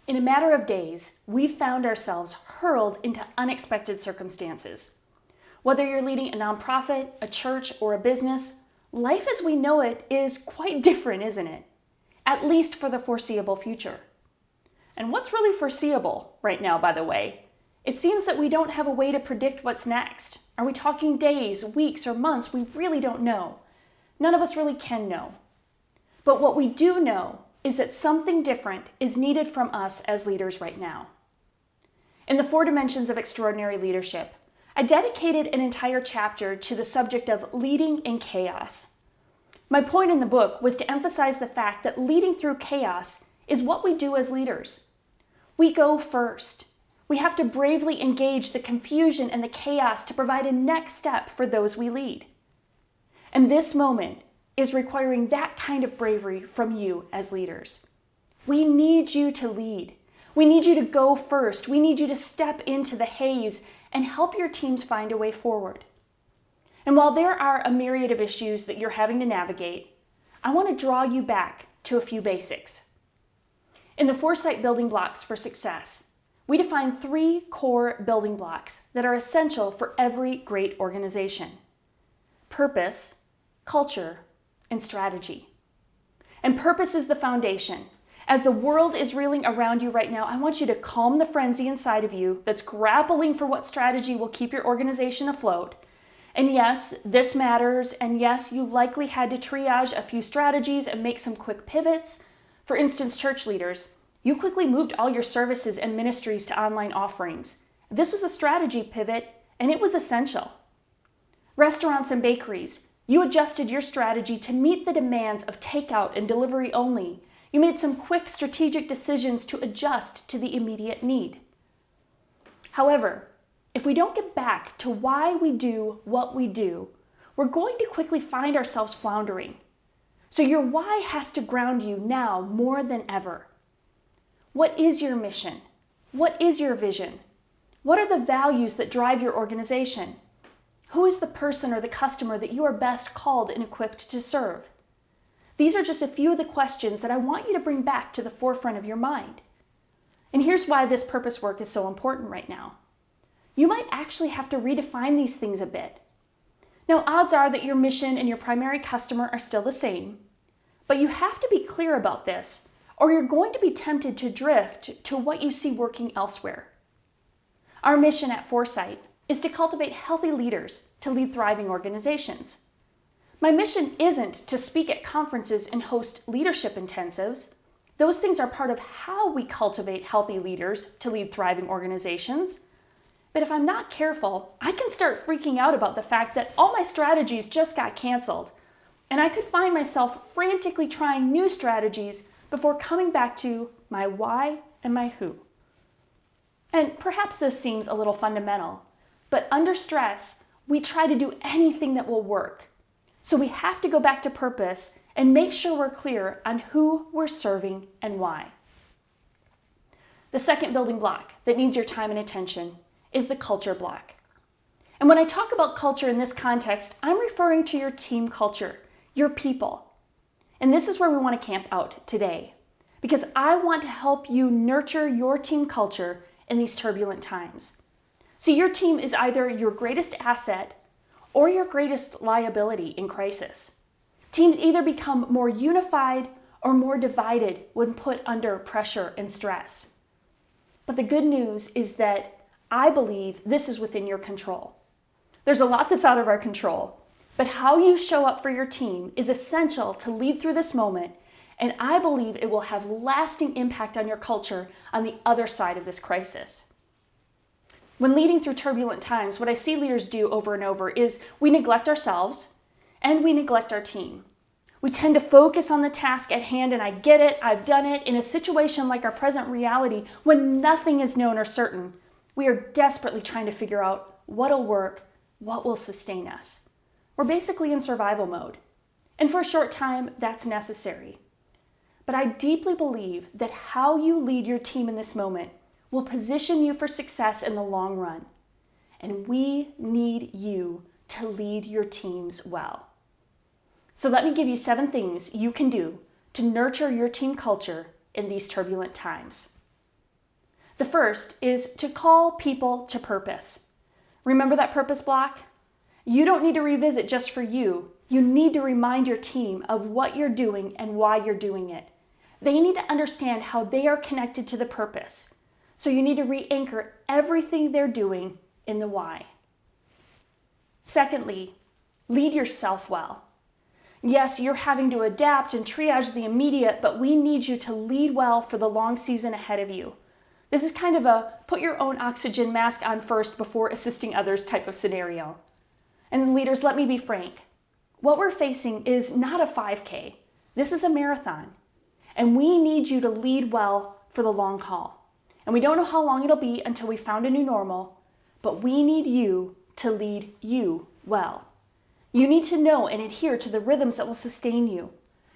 In a matter of days, we've found ourselves hurled into unexpected circumstances. Whether you're leading a nonprofit, a church, or a business, life as we know it is quite different, isn't it? At least for the foreseeable future. And what's really foreseeable right now, by the way? It seems that we don't have a way to predict what's next. Are we talking days, weeks, or months? We really don't know. None of us really can know. But what we do know is that something different is needed from us as leaders right now. In the 4 dimensions of extraordinary leadership, I dedicated an entire chapter to the subject of leading in chaos. My point in the book was to emphasize the fact that leading through chaos is what we do as leaders. We go first. We have to bravely engage the confusion and the chaos to provide a next step for those we lead. And this moment is requiring that kind of bravery from you as leaders. We need you to lead. We need you to go first. We need you to step into the haze and help your teams find a way forward. And while there are a myriad of issues that you're having to navigate, I want to draw you back to a few basics. In the Foresight building blocks for success, we define 3 core building blocks that are essential for every great organization: purpose, culture, and strategy. And purpose is the foundation. As the world is reeling around you right now, I want you to calm the frenzy inside of you that's grappling for what strategy will keep your organization afloat. And yes, this matters. And yes, you likely had to triage a few strategies and make some quick pivots. For instance, church leaders, you quickly moved all your services and ministries to online offerings. This was a strategy pivot, and it was essential. Restaurants and bakeries, you adjusted your strategy to meet the demands of takeout and delivery only. You made some quick strategic decisions to adjust to the immediate need. However, if we don't get back to why we do what we do, we're going to quickly find ourselves floundering. So your why has to ground you now more than ever. What is your mission? What is your vision? What are the values that drive your organization? Who is the person or the customer that you are best called and equipped to serve? These are just a few of the questions that I want you to bring back to the forefront of your mind. And here's why this purpose work is so important right now. You might actually have to redefine these things a bit. Now, odds are that your mission and your primary customer are still the same, but you have to be clear about this, or you're going to be tempted to drift to what you see working elsewhere. Our mission at Foresight is to cultivate healthy leaders to lead thriving organizations. My mission isn't to speak at conferences and host leadership intensives. Those things are part of how we cultivate healthy leaders to lead thriving organizations. But if I'm not careful, I can start freaking out about the fact that all my strategies just got canceled, and I could find myself frantically trying new strategies before coming back to my why and my who. And perhaps this seems a little fundamental, but under stress, we try to do anything that will work. So we have to go back to purpose and make sure we're clear on who we're serving and why. The second building block that needs your time and attention is the culture block. And when I talk about culture in this context, I'm referring to your team culture, your people. And this is where we want to camp out today, because I want to help you nurture your team culture in these turbulent times. See, your team is either your greatest asset or your greatest liability in crisis. Teams either become more unified or more divided when put under pressure and stress. But the good news is that I believe this is within your control. There's a lot that's out of our control, but how you show up for your team is essential to lead through this moment, and I believe it will have lasting impact on your culture on the other side of this crisis. When leading through turbulent times, what I see leaders do over and over is we neglect ourselves and we neglect our team. We tend to focus on the task at hand, and I get it, I've done it. In a situation like our present reality, when nothing is known or certain, we are desperately trying to figure out what'll work, what will sustain us. We're basically in survival mode. And for a short time, that's necessary. But I deeply believe that how you lead your team in this moment will position you for success in the long run. And we need you to lead your teams well. So let me give you 7 things you can do to nurture your team culture in these turbulent times. The first is to call people to purpose. Remember that purpose block? You don't need to revisit just for you. You need to remind your team of what you're doing and why you're doing it. They need to understand how they are connected to the purpose. So you need to re-anchor everything they're doing in the why. Secondly, lead yourself well. Yes, you're having to adapt and triage the immediate, but we need you to lead well for the long season ahead of you. This is kind of a put your own oxygen mask on first before assisting others type of scenario. And leaders, let me be frank. What we're facing is not a 5K. This is a marathon. And we need you to lead well for the long haul. And we don't know how long it'll be until we found a new normal, but we need you to lead you well. You need to know and adhere to the rhythms that will sustain you.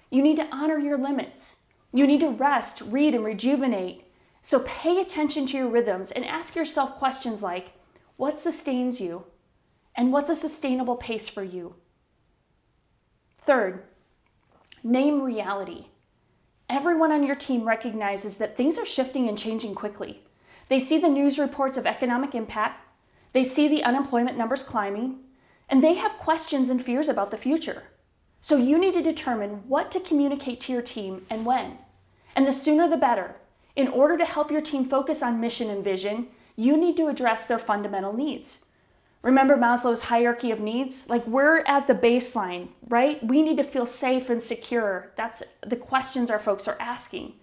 You need to honor your limits. You need to rest, read, and rejuvenate. So pay attention to your rhythms and ask yourself questions like, what sustains you? And what's a sustainable pace for you? Third, name reality. Everyone on your team recognizes that things are shifting and changing quickly. They see the news reports of economic impact. They see the unemployment numbers climbing, and they have questions and fears about the future. So you need to determine what to communicate to your team and when. And the sooner the better. In order to help your team focus on mission and vision, you need to address their fundamental needs. Remember Maslow's hierarchy of needs? Like, we're at the baseline, right? We need to feel safe and secure. That's the questions our folks are asking.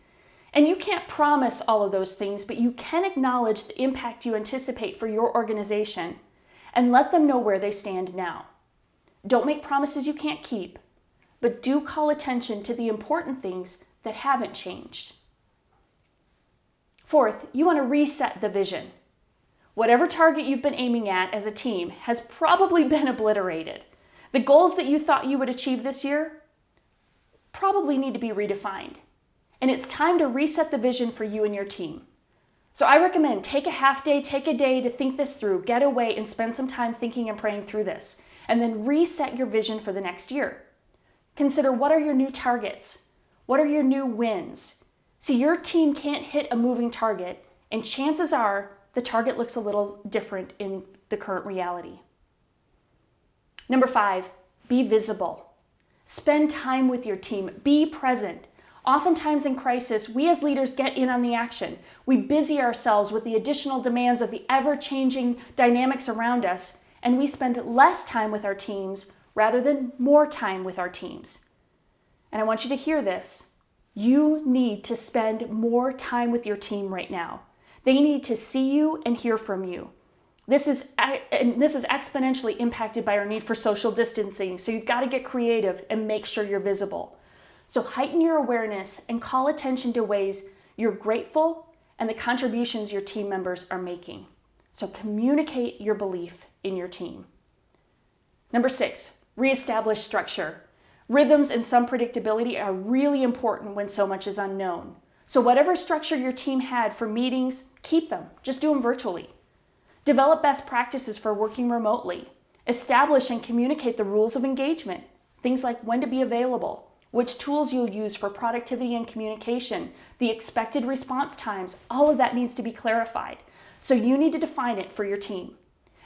And you can't promise all of those things, but you can acknowledge the impact you anticipate for your organization and let them know where they stand now. Don't make promises you can't keep, but do call attention to the important things that haven't changed. Fourth, you want to reset the vision. Whatever target you've been aiming at as a team has probably been obliterated. The goals that you thought you would achieve this year probably need to be redefined. And it's time to reset the vision for you and your team. So I recommend take a half day, take a day to think this through, get away and spend some time thinking and praying through this, and then reset your vision for the next year. Consider, what are your new targets? What are your new wins? See, your team can't hit a moving target, and chances are the target looks a little different in the current reality. Number 5, be visible. Spend time with your team. Be present. Oftentimes in crisis, we as leaders get in on the action. We busy ourselves with the additional demands of the ever-changing dynamics around us, and we spend less time with our teams rather than more time with our teams. And I want you to hear this. You need to spend more time with your team right now. They need to see you and hear from you. This is exponentially impacted by our need for social distancing, so you've got to get creative and make sure you're visible. So heighten your awareness and call attention to ways you're grateful and the contributions your team members are making. So communicate your belief in your team. Number 6, reestablish structure. Rhythms and some predictability are really important when so much is unknown. So whatever structure your team had for meetings, keep them. Just do them virtually. Develop best practices for working remotely. Establish and communicate the rules of engagement. Things like when to be available, which tools you'll use for productivity and communication, the expected response times, all of that needs to be clarified. So you need to define it for your team.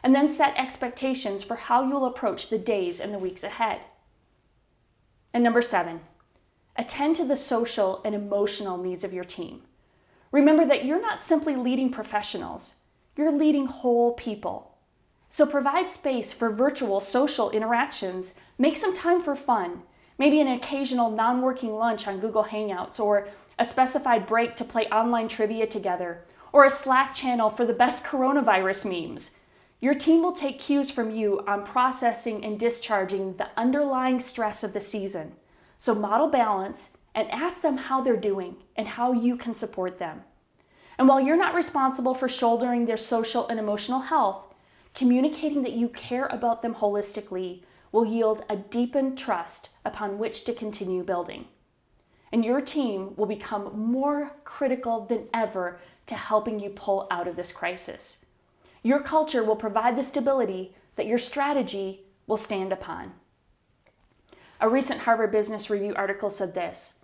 And then set expectations for how you'll approach the days and the weeks ahead. And number 7, attend to the social and emotional needs of your team. Remember that you're not simply leading professionals, you're leading whole people. So provide space for virtual social interactions. Make some time for fun, maybe an occasional non-working lunch on Google Hangouts, or a specified break to play online trivia together, or a Slack channel for the best coronavirus memes. Your team will take cues from you on processing and discharging the underlying stress of the season. So model balance and ask them how they're doing and how you can support them. And while you're not responsible for shouldering their social and emotional health, communicating that you care about them holistically will yield a deepened trust upon which to continue building. And your team will become more critical than ever to helping you pull out of this crisis. Your culture will provide the stability that your strategy will stand upon. A recent Harvard Business Review article said this: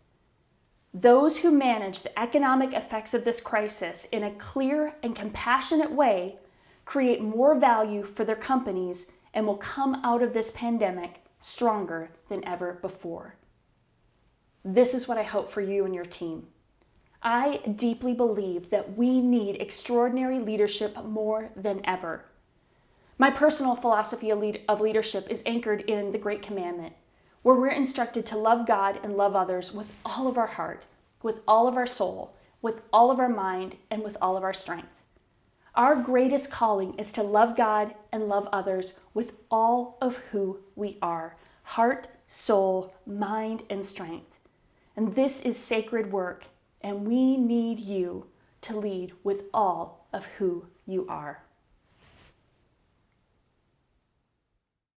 Those who manage the economic effects of this crisis in a clear and compassionate way create more value for their companies and will come out of this pandemic stronger than ever before. This is what I hope for you and your team. I deeply believe that we need extraordinary leadership more than ever. My personal philosophy of leadership is anchored in the Great Commandment, where we're instructed to love God and love others with all of our heart, with all of our soul, with all of our mind, and with all of our strength. Our greatest calling is to love God and love others with all of who we are, heart, soul, mind, and strength. And this is sacred work, and we need you to lead with all of who you are.